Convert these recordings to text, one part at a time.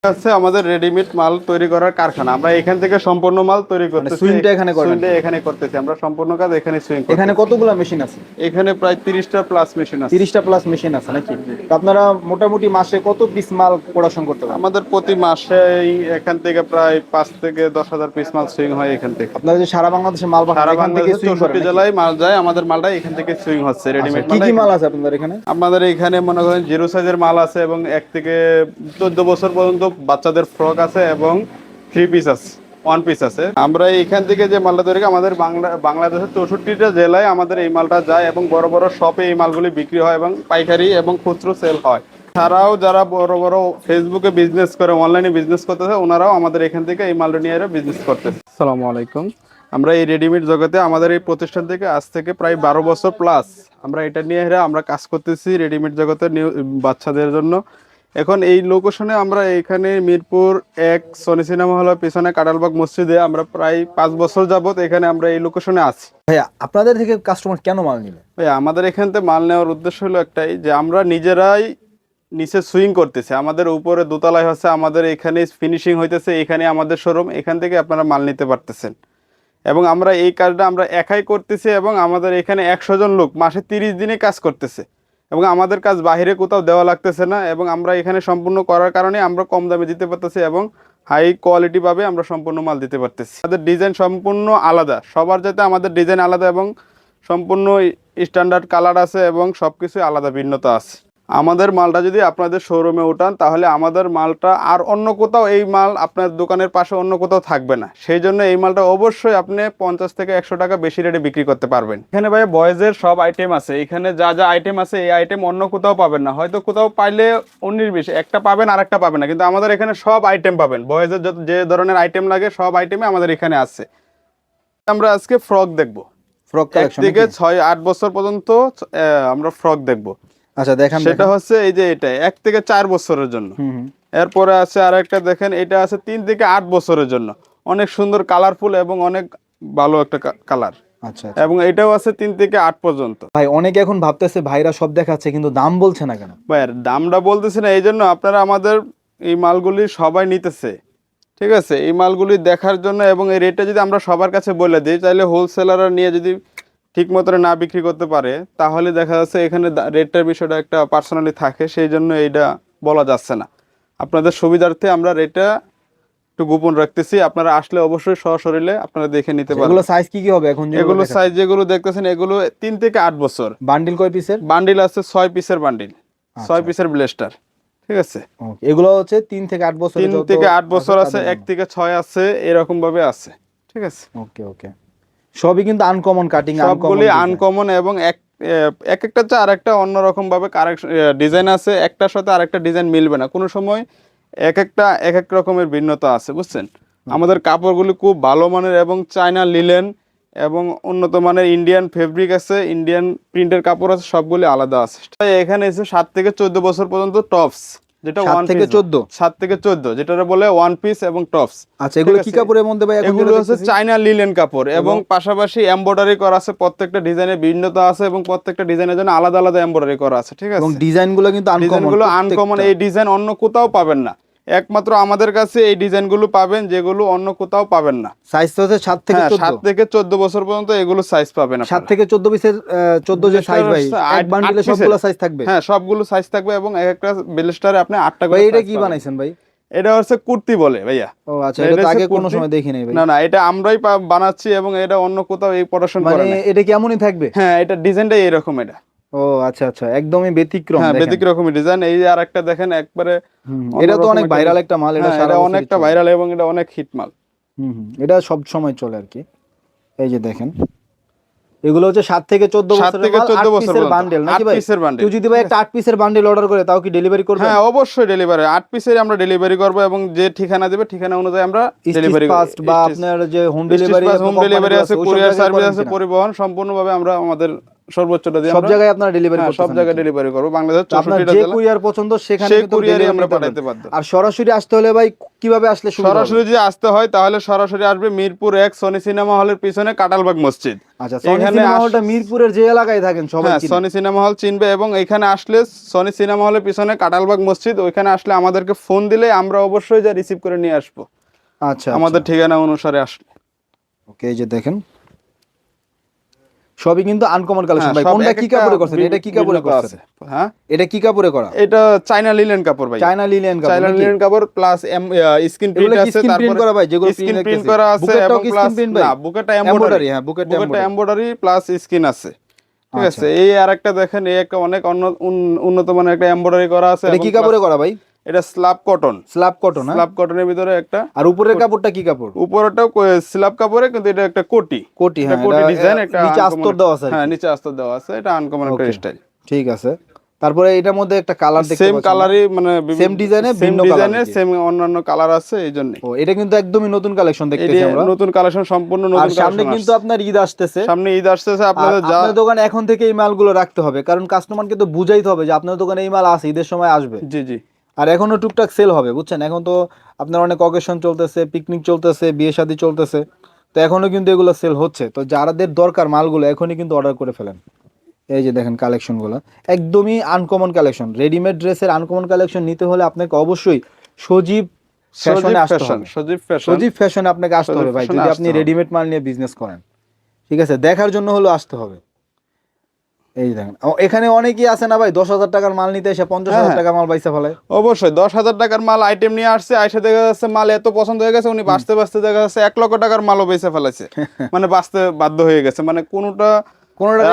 আছে আমাদের রেডিমেড মাল তৈরি করার কারখানা। আমরা এখান থেকে সম্পূর্ণ মাল তৈরি মানে করতেছি। সুইংটা এখানে করেন? সুইংটা এখানে করতেছি আমরা, সম্পূর্ণ কাজ এখানে সুইং করতেছি। এখানে কতগুলো মেশিন আছে? এখানে প্রায় 30টা প্লাস মেশিন আছে। 30টা প্লাস মেশিন আছে নাকি? তো আপনারা মোটামুটি মাসে কত পিস মাল প্রোডাকশন করতে পারেন? আমাদের প্রতি মাসেই এখান থেকে প্রায় 5 থেকে 10,000 পিস মাল সুইং হয় এখান থেকে। আপনারা যে সারা বাংলাদেশে মাল পাঠান সারা এখান থেকে বাংলাদেশে সুইং করেন 64 নাকি? জেলায় মাল যায়, আমাদের মালটা এখান থেকে সুইং হচ্ছে রেডিমেড আচ্ছা, কি মাল। কি মাল আছে আপনাদের এখানে? আমাদের এখানে মনে করেন জিরো সাইজের মাল আছে এবং 1 থেকে 14 বছর পর্যন্ত বাচ্চাদের ফ্রক আছে এবং 3 পিস আছে, 1 পিস আছে। আমরা এখান থেকে যে মালটা তৈরি করি, আমাদের বাংলাদেশের 64টা জেলায় আমাদের এই মালটা যায় এবং বড় বড় শপে এই মালগুলি বিক্রি হয় এবং পাইকারি এবং খুচরো সেল হয়। ছাড়াও যারা বড় বড় ফেসবুকে বিজনেস করে, অনলাইনে বিজনেস করতেছে, ওনারাও আমাদের এখান থেকে এই মালটা নিয়ে বিজনেস করতেছে। আসসালামু আলাইকুম। আমরা এই রেডিমেড জগতে আমাদের এই প্রতিষ্ঠান থেকে আজ থেকে প্রায় 12 বছর প্লাস আমরা এটা নিয়ে আমরা কাজ করতেছি রেডিমেড জগতে বাচ্চাদের জন্য। এখন এই লোকেশনে আমরা এখানে মিরপুর 1 সনি সিনেমা হলের পিছনে কাঁঠালবাগ মসজিদে আমরা প্রায় 5 বছর যাবত এখানে আমরা এই লোকেশনে আছি। ভাইয়া আপনাদের থেকে কাস্টমার কেন মাল নিবে? ভাই আমাদের এখান থেকে মাল নেওয়ার উদ্দেশ্য হলো একটাই, যে আমরা নিজেরাই নিচে সুইং করতেছে, আমাদের উপরে দোতলায় হচ্ছে আমাদের এখানে ফিনিশিং হইতেছে, এখানে আমাদের শোরুম, এখান থেকে আপনারা মাল নিতে পারতেছেন। এবং আমরা এই কাজটা আমরা একাই করতেছি এবং আমাদের এখানে 100 জন লোক মাসে 30 দিনে কাজ করতেছে এবং আমাদের কাজ বাইরে কোথাও দেওয়া লাগতেছে না এবং আমরা এখানে সম্পূর্ণ করার কারণে আমরা কম দামে দিতে পারতেছি এবং হাই কোয়ালিটি ভাবে আমরা সম্পূর্ণ মাল দিতে পারতেছি। আমাদের ডিজাইন সম্পূর্ণ আলাদা, সবার যাতে আমাদের ডিজাইন আলাদা এবং সম্পূর্ণ স্ট্যান্ডার্ড কালার আছে এবং সবকিছু আলাদা ভিন্নতা আছে। আমাদের মালটা যদি আপনাদের শোরুমে ওঠান তাহলে আমাদের মালটা আর অন্য কোথাও এই মাল আপনার দোকানের পাশে অন্য কোথাও থাকবে না। সেই জন্য এই মালটা অবশ্যই আপনি 50 থেকে 100 টাকা বেশি রেটে বিক্রি করতে পারবেন। এখানে ভাই বয়েজের সব আইটেম আছে, এখানে যা যা আইটেম আছে এই আইটেম অন্য কোথাও পাবেন না। হয়তো কোথাও পাইলে 19-20 একটা পাবেন আর একটা পাবেন না, কিন্তু আমাদের এখানে সব আইটেম পাবেন। বয়েজের যে ধরনের আইটেম লাগে সব আইটেমে আমাদের এখানে আছে। আমরা আজকে ফ্রক দেখবো, ফ্রক কালেকশন থেকে 6-8 বছর পর্যন্ত আমরা ফ্রক দেখবো। আচ্ছা দেখেন, সেটা হচ্ছে এই যে এটা 1 থেকে 4 বছরের জন্য। এরপরে আছে আরেকটা দেখেন, এটা আছে 3 থেকে 8 বছরের জন্য। অনেক সুন্দর কালারফুল এবং অনেক ভালো একটা কালার। আচ্ছা এবং এটাও আছে 3 থেকে 8 পর্যন্ত। ভাই অনেকে এখন ভাবতেছে ভাইরা সব দেখাচ্ছে কিন্তু দাম বলছে না কেন? ভাই দামটা বলতেছি না এই জন্য, আপনারা আমাদের এই মালগুলি সবাই নিতেছে, ঠিক আছে, এই মালগুলি দেখার জন্য। এবং এই রেটটা যদি আমরা সবার কাছে বলে দিই তাহলে হোলসেলাররা নিয়ে যদি ঠিক মতো না বিক্রি করতে পারে তাহলে দেখা যাচ্ছে এখানে রেটটার বিষয়টা একটা পার্সোনালি থাকে, সেই জন্য এইটা বলা যাচ্ছে না। আপনাদের সুবিধার্থে আমরা রেটটা একটু গোপন রাখতেছি, আপনারা আসলে অবশ্যই সশরীরে আপনারা দেখে নিতে পারবেন। এগুলো সাইজ কি কি হবে এখন? এগুলো সাইজ যেগুলো দেখতেছেন এগুলো 3 থেকে 8 বছর। বান্ডিল কয় পিসের? বান্ডিল আছে 6 পিসের বান্ডিল, 6 পিসের ব্লেস্টার, ঠিক আছে। এগুলো হচ্ছে 3 থেকে 8 বছর। 3 থেকে 8 বছর আছে, 1 থেকে 6 আছে, এরকম ভাবে আছে, ঠিক আছে। ওকে ওকে, সবই কিন্তু আনকমন কাটিং, সবগুলি আনকমন এবং এক একটা চা আরেকটা অন্যরকম ভাবে ডিজাইন আছে, একটার সাথে আরেকটা ডিজাইন মিলবে না কোনো সময়, এক এক রকমের ভিন্নতা আছে, বুঝছেন। আমাদের কাপড়গুলি খুব ভালো মানের এবং চায়না লিলেন এবং উন্নত মানের ইন্ডিয়ান ফেব্রিক আছে, ইন্ডিয়ান প্রিন্টের কাপড় আছে, সবগুলি আলাদা আছে। এখানে এসে 7 থেকে 14 বছর পর্যন্ত টপস, যেটা 7 থেকে 14, 7 থেকে 14 যেটা বলে ওয়ান পিস এবং টপস। আচ্ছা এগুলো কি কাপড়ের মধ্যে ভাই? এগুলো হচ্ছে চায়না লিলেন কাপড় এবং পাশাপাশি এমব্রয়ডারি করা আছে, প্রত্যেকটা ডিজাইনের ভিন্নতা আছে এবং প্রত্যেকটা ডিজাইনের জন্য আলাদা আলাদা এমব্রয়ডারি করা আছে, ঠিক আছে। এবং ডিজাইনগুলো কিন্তু আনকমন, এই ডিজাইন অন্য কোথাও পাবেন না, একমাত্র আমাদের কাছে এই ডিজাইনগুলো পাবেন যেগুলো অন্য কোথাও পাবেন না। সাইজ তো হচ্ছে 7 থেকে 14, 7 থেকে 14 বছর পর্যন্ত এগুলো সাইজ পাবেন। 7 থেকে 14 পিসের 14 যে সাইজ ভাই, এক বান্ডিলে সবগুলো সাইজ থাকবে? হ্যাঁ সবগুলো সাইজ থাকবে এবং এক একটা ব্লেস্টারে আপনি 8টা করে। ভাই এটা কি বানাইছেন ভাই? এটা হচ্ছে কুর্তি বলে ভাইয়া। ও আচ্ছা, এটা তো আগে কোনো সময় দেখি নাই ভাই। না এটা আমরাই বানাচ্ছি এবং এটা অন্য কোথাও এই প্রোডাকশন করে না। মানে এটা কি এমনই থাকবে? হ্যাঁ এটা ডিজাইনটাই এরকম। এটা ও আচ্ছা আচ্ছা, একদমই ব্যতিক্রম। হ্যাঁ ব্যতিক্রমী ডিজাইন। এই যে আরেকটা দেখেন একবারে, এটা তো অনেক ভাইরাল একটা মাল, এটা এটা অনেকটা ভাইরাল এবং এটা অনেক হিট মাল। এটা সব সময় চলে আর কি। এই যে দেখেন এগুলো হচ্ছে 7 থেকে 14 বছরের বান্ডেল নাকি ভাই? কেউ যদি ভাই একটা 8 পিসের বান্ডেল অর্ডার করে তাও কি ডেলিভারি করবে? হ্যাঁ অবশ্যই ডেলিভারি, 8 পিসের আমরা ডেলিভারি করব এবং যে ঠিকানা দেবে ঠিকানা অনুযায়ী আমরা ডেলিভারি করব। ফাস্ট বা আপনার যে হোম ডেলিভারি আছে, কুরিয়ার সার্ভিস আছে, পরিবহন সম্পূর্ণভাবে আমরা আমাদের সর্বোচ্চটা দিয়ে সব জায়গায় আপনারা ডেলিভারি করতেছেন? সব জায়গায় ডেলিভারি করব, বাংলাদেশের 64টা যে জেলা। কুরিয়ার পছন্দ সেখানে সেই কিন্তু কুরিয়ারই delivery আমরা নিতে পাঠাইতে পারবেন। বাধ্য। আর সরাসরি আসতে হলে ভাই কিভাবে আসলে সুবিধা হবে? সরাসরি যদি আসতে হয় তাহলে সরাসরি আসবে মিরপুর 1 সনি সিনেমা হলের পিছনে কাটালবাগ মসজিদ। আচ্ছা, সনি সিনেমা হলটা মিরপুরের যে এলাকায় থাকেন সবাই হ্যাঁ, চিনে? সনি সিনেমা হল চিনবে, এবং এখানে আসলে সনি সিনেমা হলের পিছনে কাটালবাগ মসজিদ, ওইখানে আসলে আমাদেরকে ফোন দিলে আমরা অবশ্যই যা রিসিভ করে নিয়ে আসবো আচ্ছা, আমাদের ঠিকানা অনুসারে আসলে। ওকে, এই যে দেখেন সবই কিন্তু আনকমন কালেকশন। ভাই সব কোনটা এক কি একটা কাপড়ে করছেন? এটা কি কাপড়ে ভিন্নতা করছেন? আছে। হ্যাঁ, এটা কি কাপড়ে করা? এটা চায়না লিনেন কাপড় ভাই। চায়না লিনেন কাপড় চায়না নাকি? লিনেন কাপড় প্লাস স্ক্রিন প্রিন্ট এগুলো কি আছে, স্ক্রিন প্রিন্ট তারপরে করা ভাই? যেগুলো স্ক্রিন প্রিন্ট প্রিন্ট দেখতেছি করা আছে, বুকেরটাও এবং কি প্লাস স্ক্রিন প্রিন্ট ভাই? না, বুকেরটা এমব্রয়ডারি, এমব্রয়ডারি। হ্যাঁ বুকেরটা বুকেরটা এমব্রয়ডারি। এমব্রয়ডারি প্লাস স্ক্রিন আছে, ঠিক আচ্ছা, আছে। এই আরেকটা দেখেন, এই একটা অনেক উন্নত মানের একটা এমব্রয়ডারি করা আছে, এটা এবং কি কাপড়ে করা ভাই? এটা স্ল্যাব কটন। স্ল্যাব কটন, হ্যাঁ? স্ল্যাব কটনের ভিতরে একটা, আর উপরের কাপড়টা কি কাপড়? উপরটাও স্ল্যাব কাপড়ে, কিন্তু এটা একটা কোটি। কোটি, এটা হ্যাঁ। কোটি ডিজাইন, একটা নিচে uncommon আস্তর দেওয়া আছে আর হ্যাঁ, কি। নিচে আস্তর দেওয়া আছে, এটা আনকমন একটা ওকে, স্টাইল। ঠিক আছে। তারপরে এটার মধ্যে একটা কালার দেখতে সেম পাচ্ছেন? কালারই, মানে সেম ডিজাইনে সেম ভিন্ন কালার ডিজাইনের নাকি? সেম অন্যান্য কালার আছে, এই জন্য। ও, এটা কিন্তু একদমই নতুন কালেকশন দেখতেছি এটা আমরা। নতুন কালেকশন, সম্পূর্ণ আর নতুন সামনে কালেকশন কিন্তু আসছে। আপনার ঈদ আসতেছে। সামনে ঈদ আসতেছে, আর আপনাদের যা আপনার দোকানে এখন থেকে এই মালগুলো রাখতে হবে, কারণ কাস্টমারকে তো বুঝাইতে হবে যে আপনার দোকানে এই মাল আছে, ঈদের সময় আসবে। জি জি আর এখনো টুকটাক সেল হবে, বুঝছেন? এখন তো আপনার অনেক অকেশন চলতেছে, পিকনিক চলতেছে, বিয়ে শাদী চলতেছে, তো এখনো কিন্তু এগুলো সেল হচ্ছে। তো যাদের দরকার মালগুলো এখনই কিন্তু অর্ডার করে ফেলেন। এই যে দেখেন কালেকশনগুলো একদমই আনকমন কালেকশন। রেডিমেড ড্রেসের আনকমন কালেকশন নিতে হলে আপনাকে অবশ্যই সজীব ফ্যাশনে আসতে হবে। সজীব ফ্যাশনে আপনাকে আসতে হবে ভাই, যদি আপনি রেডিমেড মাল নিয়ে বিজনেস করেন। ঠিক আছে, দেখার জন্য হলো আসতে হবে। এই দেখেন এখানে অনেকেই আছে না ভাই, 10,000 টাকার মাল নিতে এসে 50,000 টাকা মাল বাইসা ফেলে। অবশ্যই 10,000 টাকার মাল আইটেম নিয়ে আসছে, আইসা দেখা যাচ্ছে মাল এত পছন্দ হয়ে গেছে, উনি বাঁচতে বাঁচতে দেখা যাচ্ছে 1 লক্ষ টাকার মালও বেচে ফেলেছে, মানে বাঁচতে বাধ্য হয়ে গেছে, মানে কোনোটা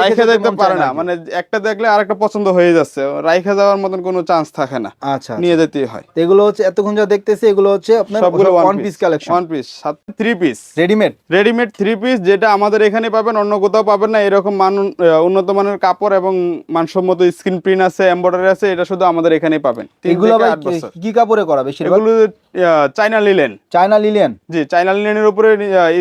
রাইখা যাইতে পারে না, মানে একটা দেখলে আরেকটা পছন্দ হয়ে যাচ্ছে, রাইখা যাওয়ার মতন কোনো চান্স থাকে না, আচ্ছা, নিয়ে যেতেই হয়। এগুলো হচ্ছে এতক্ষণ যা দেখতেছি এগুলো হচ্ছে আপনার সবগুলো one piece collection, one piece, 3 piece readymade 3 piece, যেটা আমাদের এখানে পাবেন, অন্য কোথাও পাবেন না। এরকম উন্নত মানের কাপড় এবং মানসম্মত স্ক্রিন প্রিন্ট আছে, এমব্রয়ডারি আছে, এটা শুধু আমাদের এখানেই পাবেন। এগুলো ভাই কি কাপড়ে করা বেশিরভাগ? এগুলো চায়না লিনেন। China linen? জি, চায়না লিনেনের উপরে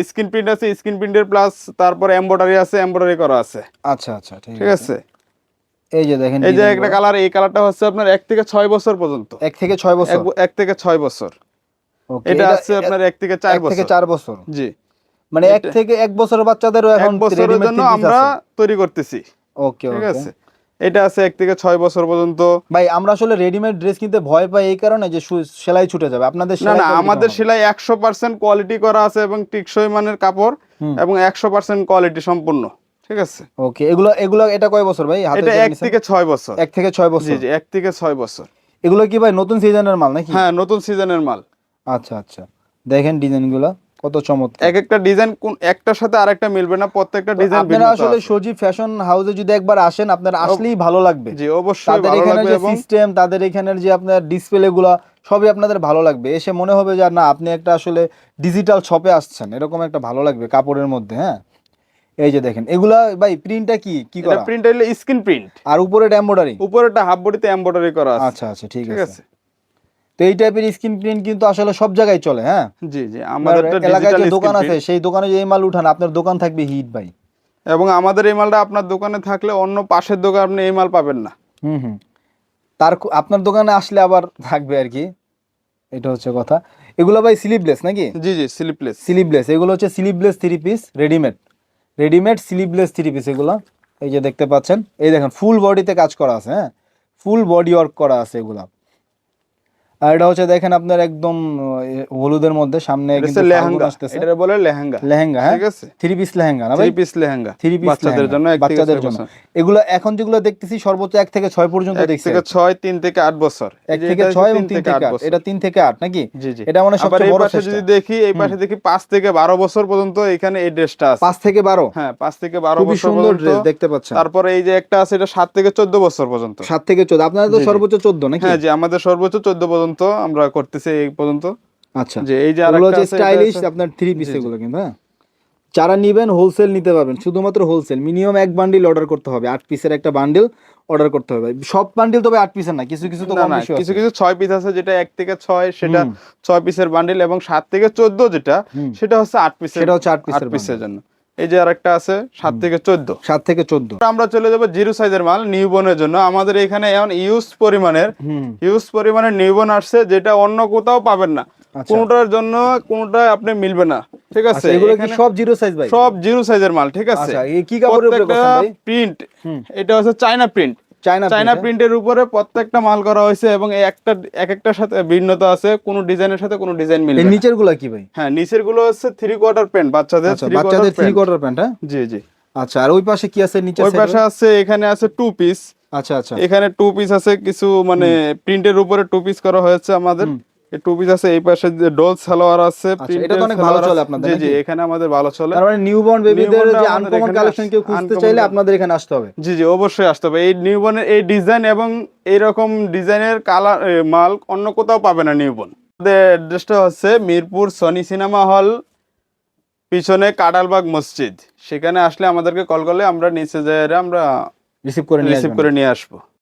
স্ক্রিন প্রিন্ট আছে, স্ক্রিন প্রিন্টের প্লাস তারপরে এমব্রয়ডারি আছে, এমব্রয়ডারি করা আছে। আচ্ছা আচ্ছা, ঠিক আছে। এই যে দেখেন, এই যে একটা কালার, এই কালারটা হচ্ছে আপনার 1 থেকে 6 বছর পর্যন্ত। 1 থেকে 6 বছর? 1 থেকে 6 বছর। ওকে, এটা আছে আপনার 1 থেকে 4 বছর। 1 থেকে 4 বছর, জি, মানে 1 থেকে 1 বছরের বাচ্চাদেরও এখন 1 বছরের জন্য আমরা তৈরি করতেছি। ওকে, ঠিক আছে। এটা আছে 1 থেকে 6 বছর পর্যন্ত। ভাই আমরা আসলে রেডিমেড ড্রেস কিনতে ভয় পাই এই কারণে যে সেলাই ছুটে যাবে। আপনাদের না না, আমাদের সেলাই 100% কোয়ালিটি করা আছে, এবং টিকসই মানের কাপড়, এবং 100% কোয়ালিটি সম্পূর্ণ। ঠিক আছে। ওকে, এগুলো এটা কয় বছর ভাই হাতে? এটা 1 থেকে 6 বছর। 1 থেকে 6 বছর? জি জি, 1 থেকে 6 বছর। এগুলো কি ভাই নতুন সিজনের মাল নাকি? হ্যাঁ, নতুন সিজনের মাল। আচ্ছা আচ্ছা, দেখেন ডিজাইনগুলো কত চমৎকার। এক একটা ডিজাইন কোন একটার সাথে আরেকটা মিলবে না, প্রত্যেকটা ডিজাইন ভিন্ন। আপনারা আসলে সজীব ফ্যাশন হাউসে যদি একবার আসেন, আপনারা আসলেই ভালো লাগবে। জি, অবশ্যই তাদের ভালো এখানে লাগবে, যে এবং সিস্টেম, তাদের এখানের যে আপনার ডিসপ্লে গুলো সবই আপনাদের ভালো লাগবে। এসে মনে হবে যে না, আপনি একটা আসলে ডিজিটাল শপে আসছেন, এরকম একটা ভালো লাগবে কাপড়ের মধ্যে। হ্যাঁ, এই যে দেখেন এগুলা ভাই প্রিন্টটা কি করা? এটা প্রিন্ট হলো স্ক্রিন প্রিন্ট, আর উপরে এমব্রয়ডারি? উপরেটা হাফ বডিতে এমব্রয়ডারি করা আছে। আচ্ছা আচ্ছা, ঠিক আছে। তো এই টাইপের স্ক্রিন প্রিন্ট কিন্তু আসলে সব জায়গায় চলে। হ্যাঁ, জি জি, আমাদের এলাকায় যে দোকান আছে সেই দোকানে যে এই মাল উঠান, আপনার দোকান থাকবে হিট ভাই। এবং আমাদের এই মালটা আপনার দোকানে থাকলে অন্য পাশের দোকানে আপনি এই মাল পাবেন না। তার আপনার দোকানে আসলে আবার থাকবে আর কি, এটা হচ্ছে কথা। এগুলো ভাই স্লিভলেস নাকি? জি জি, স্লিভলেস। এগুলো হচ্ছে sleeveless 3 piece, readymade sleeveless 3 piece এগুলো। এই যে দেখতে পাচ্ছেন, এই দেখেন ফুল বডিতে কাজ করা আছে। হ্যাঁ, ফুল বডি ওয়ার্ক করা আছে এগুলা। আর এটা হচ্ছে দেখেন আপনার একদম হলুদের মধ্যে, সামনে কিন্তু লেহেঙ্গা, এটা বলে লেহেঙ্গা। হ্যাঁ, ঠিক আছে। 3 পিস লেহেঙ্গা না ভাই? 3 পিস লেহেঙ্গা, 3 পিস বাচ্চাদের জন্য, বাচ্চাদের জন্য। এগুলো এখন যেগুলো দেখতেছি সর্বোচ্চ 1 থেকে 6 পর্যন্ত দেখছি। 1 থেকে 6, 3 থেকে 8 বছর। 1 থেকে 6 এবং 3 থেকে 8। এটা 3 থেকে 8 নাকি? জি জি। এটা মানে সবচেয়ে বড় পাশে যদি দেখি, এই পাশে দেখি 5 থেকে 12 বছর পর্যন্ত এখানে এই ড্রেসটা আছে। 5 থেকে 12? হ্যাঁ, 5 থেকে 12 খুবই বছর সুন্দর পর্যন্ত ড্রেস দেখতে পাচ্ছেন। তারপরে এই যে একটা আছে, এটা 7 থেকে 14 বছর পর্যন্ত। 7 থেকে 14? আপনাদের তো সর্বোচ্চ 14 নাকি? হ্যাঁ জি, আমাদের সর্বোচ্চ 14 পর্যন্ত আমরা করতেছি এই পর্যন্ত। আচ্ছা, যে এই যে এগুলো আরেকটা হচ্ছে আছে, স্টাইলিশ আপনার 3 পিস এগুলো কিন্তু। হ্যাঁ, যারা নিবেন হোলসেল নিতে পারবেন, শুধুমাত্র হোলসেল। মিনিমাম 1 বান্ডিল অর্ডার করতে হবে, 8 পিসের একটা বান্ডিল অর্ডার করতে হবে। সব বান্ডিল তবে 8 পিসের না, কিছু কিছু তো কম বেশি আছে। কিছু কিছু 6 পিস আছে, যেটা 1 থেকে 6 সেটা 6 পিসের বান্ডিল, এবং 7 থেকে 14 যেটা সেটা হচ্ছে 8 পিসের, সেটা হচ্ছে 8 পিসের জন্য। এই যে আরেকটা আছে 7 থেকে 14। 7 থেকে 14। আমরা চলে যাবো জিরো সাইজের মাল নিউবর্নের জন্য। আমাদের এখানে এখন ইউজ পরিমাণের নিউবর্ন আসছে, যেটা অন্য কোথাও পাবেন না। আচ্ছা। কোনটার জন্য কোনটা আপনি মিলবে না, ঠিক আছে? আচ্ছা, এগুলো কি এখানে সব জিরো সাইজ ভাই? সব জিরো সাইজের মাল, ঠিক আছে? আচ্ছা, এই কি কাপড়ের উপরে করছেন ভাই? প্রিন্ট, এটা হচ্ছে চায়না প্রিন্ট। চায়না চায়না প্রিন্টের উপরে প্রত্যেকটা মাল করা হয়েছে, এবং এক একটার সাথে ভিন্নতা আছে, কোনো ডিজাইনের সাথে কোনো ডিজাইন মিলবে এই না। নিচের গুলা কি ভাই? হ্যাঁ, নিচের গুলো হচ্ছে 3/4 প্যান্ট, বাচ্চাদের আচ্ছা, বাচ্চাদের 3/4 প্যান্ট। হ্যাঁ, জি জি। আচ্ছা, আর ওই পাশে কি আছে নিচে ওই সাইডে? পাশে আছে, এখানে আছে 2 পিস। আচ্ছা আচ্ছা। এখানে 2 পিস আছে, কিছু মানে প্রিন্টের উপরে 2 পিস করা হয়েছে আমাদের। এই 2 পিস আছে। এই পাশে যে ডল সালোয়ার আছে, আচ্ছা, এটা তো অনেক ভালো চলে আপনাদের জি জি, নাকি? এখানে আমাদের ভালো চলে। তার মানে নিউবর্ন বেবিদের Newborn-টা যে আমাদের আনকমন এখানে কালেকশন কেউ খুঁজতে uncommon চাইলে আপনাদের এখানে আসতে হবে। জি জি, অবশ্যই আসতে হবে। এই নিউবর্নের এই ডিজাইন এবং এইরকম ডিজাইনের কালার মাল অন্য কোথাও পাবে না নিউবর্ন। আমাদের অ্যাড্রেসটা হচ্ছে মিরপুর সনি সিনেমা হল পিছনে কাডালবাগ মসজিদ। সেখানে আসলে আমাদেরকে কল করলে আমরা নিচে যাই, আমরা রিসিভ করে নিয়ে রিসিভ আসবেন। করে নিয়ে আসবো।